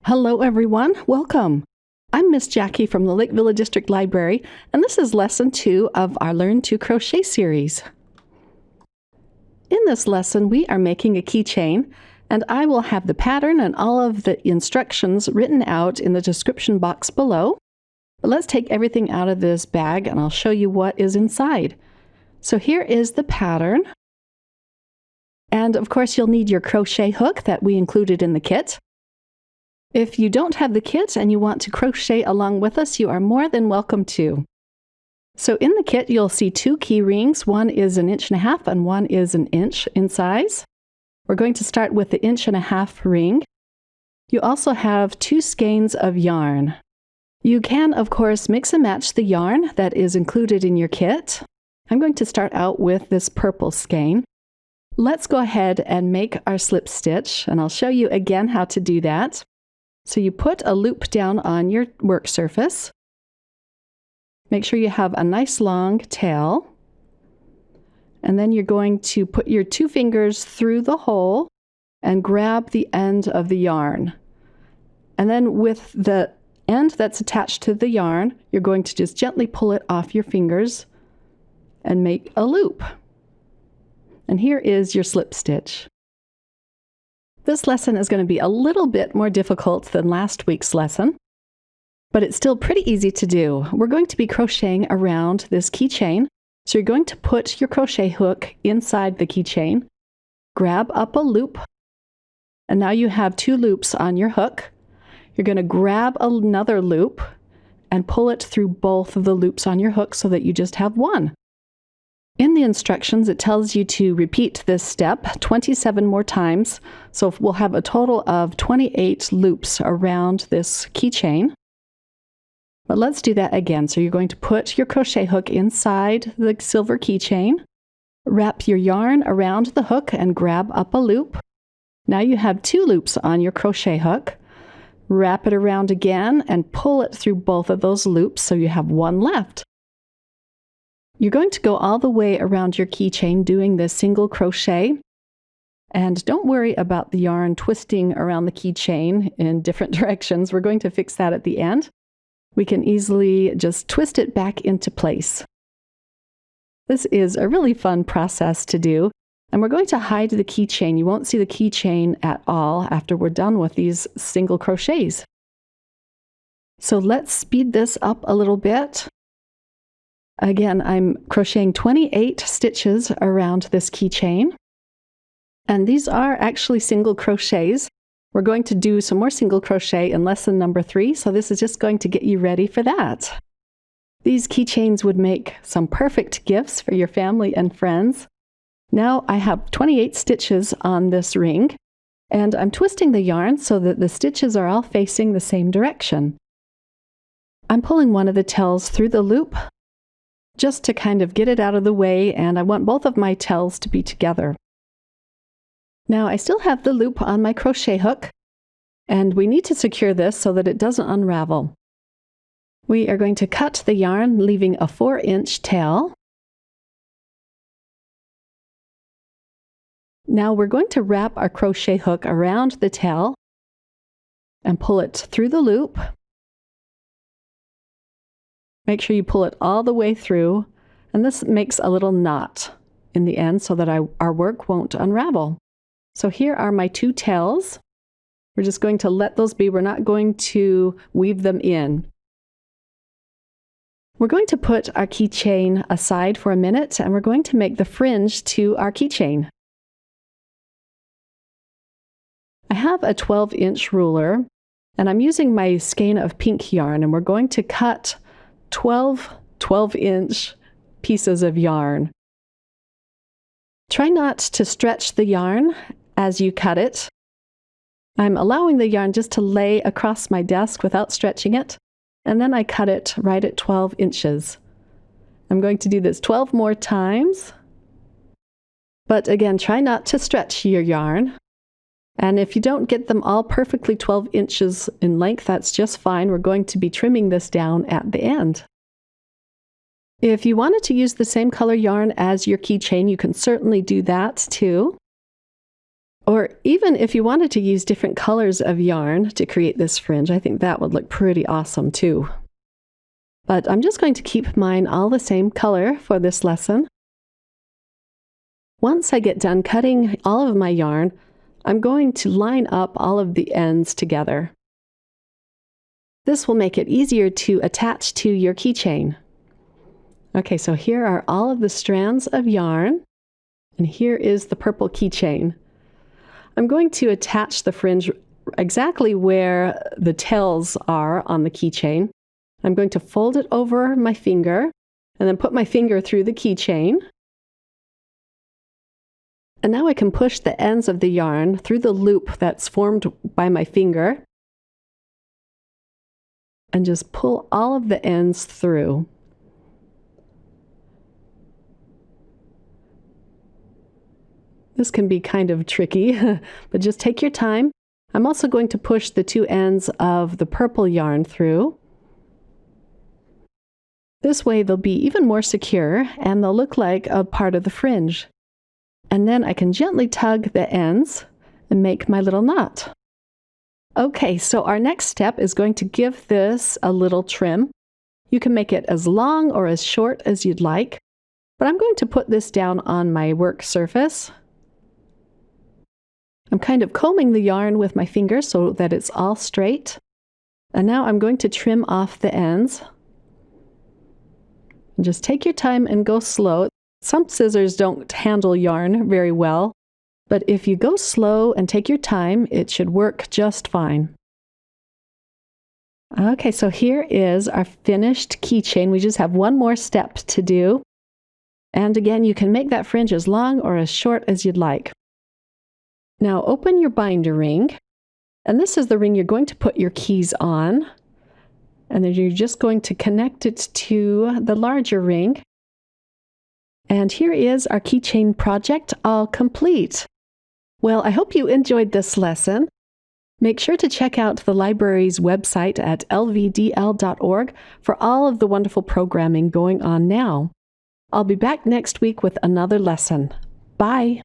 Hello everyone, welcome. I'm Miss Jackie from the Lakeville District Library, and this is lesson 2 of our Learn to Crochet series. In this lesson, we are making a keychain, and I will have the pattern and all of the instructions written out in the description box below. But let's take everything out of this bag and I'll show you what is inside. So here is the pattern. And of course, you'll need your crochet hook that we included in the kit. If you don't have the kit and you want to crochet along with us, you are more than welcome to. So in the kit, you'll see 2 key rings. One is 1.5 inches and one is 1 inch in size. We're going to start with the 1.5 inch ring. You also have 2 skeins of yarn. You can, of course, mix and match the yarn that is included in your kit. I'm going to start out with this purple skein. Let's go ahead and make our slip stitch, and I'll show you again how to do that. So you put a loop down on your work surface. Make sure you have a nice long tail. And then you're going to put your 2 fingers through the hole and grab the end of the yarn. And then with the end that's attached to the yarn, you're going to just gently pull it off your fingers and make a loop. And here is your slip stitch. This lesson is going to be a little bit more difficult than last week's lesson, but it's still pretty easy to do. We're going to be crocheting around this keychain. So you're going to put your crochet hook inside the keychain, grab up a loop, and now you have 2 loops on your hook. You're going to grab another loop and pull it through both of the loops on your hook so that you just have 1. In the instructions, it tells you to repeat this step 27 more times, so we'll have a total of 28 loops around this keychain. But let's do that again. So you're going to put your crochet hook inside the silver keychain, wrap your yarn around the hook and grab up a loop. Now you have 2 loops on your crochet hook. Wrap it around again and pull it through both of those loops so you have 1 left. You're going to go all the way around your keychain doing this single crochet. And don't worry about the yarn twisting around the keychain in different directions. We're going to fix that at the end. We can easily just twist it back into place. This is a really fun process to do. And we're going to hide the keychain. You won't see the keychain at all after we're done with these single crochets. So let's speed this up a little bit. Again, I'm crocheting 28 stitches around this keychain. And these are actually single crochets. We're going to do some more single crochet in lesson number 3, so this is just going to get you ready for that. These keychains would make some perfect gifts for your family and friends. Now I have 28 stitches on this ring, and I'm twisting the yarn so that the stitches are all facing the same direction. I'm pulling one of the tails through the loop, just to kind of get it out of the way, and I want both of my tails to be together. Now I still have the loop on my crochet hook, and we need to secure this so that it doesn't unravel. We are going to cut the yarn, leaving a 4-inch tail. Now we're going to wrap our crochet hook around the tail and pull it through the loop. Make sure you pull it all the way through, and this makes a little knot in the end so that our work won't unravel. So here are my 2 tails. We're just going to let those be. We're not going to weave them in. We're going to put our keychain aside for a minute, and we're going to make the fringe to our keychain. I have a 12-inch ruler, and I'm using my skein of pink yarn, and we're going to cut 12-inch pieces of yarn. Try not to stretch the yarn as you cut it. I'm allowing the yarn just to lay across my desk without stretching it, and then I cut it right at 12 inches. I'm going to do this 12 more times. But again, try not to stretch your yarn. And if you don't get them all perfectly 12 inches in length, that's just fine. We're going to be trimming this down at the end. If you wanted to use the same color yarn as your keychain, you can certainly do that too. Or even if you wanted to use different colors of yarn to create this fringe, I think that would look pretty awesome too. But I'm just going to keep mine all the same color for this lesson. Once I get done cutting all of my yarn, I'm going to line up all of the ends together. This will make it easier to attach to your keychain. Okay, so here are all of the strands of yarn, and here is the purple keychain. I'm going to attach the fringe exactly where the tails are on the keychain. I'm going to fold it over my finger and then put my finger through the keychain. And now I can push the ends of the yarn through the loop that's formed by my finger and just pull all of the ends through. This can be kind of tricky, but just take your time. I'm also going to push the two ends of the purple yarn through. This way they'll be even more secure and they'll look like a part of the fringe. And then I can gently tug the ends and make my little knot. Okay, so our next step is going to give this a little trim. You can make it as long or as short as you'd like, but I'm going to put this down on my work surface. I'm kind of combing the yarn with my finger so that it's all straight. And now I'm going to trim off the ends. And just take your time and go slow. Some scissors don't handle yarn very well, but if you go slow and take your time, it should work just fine. Okay, so here is our finished keychain. We just have one more step to do. And again, you can make that fringe as long or as short as you'd like. Now open your binder ring, and this is the ring you're going to put your keys on. And then you're just going to connect it to the larger ring. And here is our keychain project all complete. Well, I hope you enjoyed this lesson. Make sure to check out the library's website at lvdl.org for all of the wonderful programming going on now. I'll be back next week with another lesson. Bye!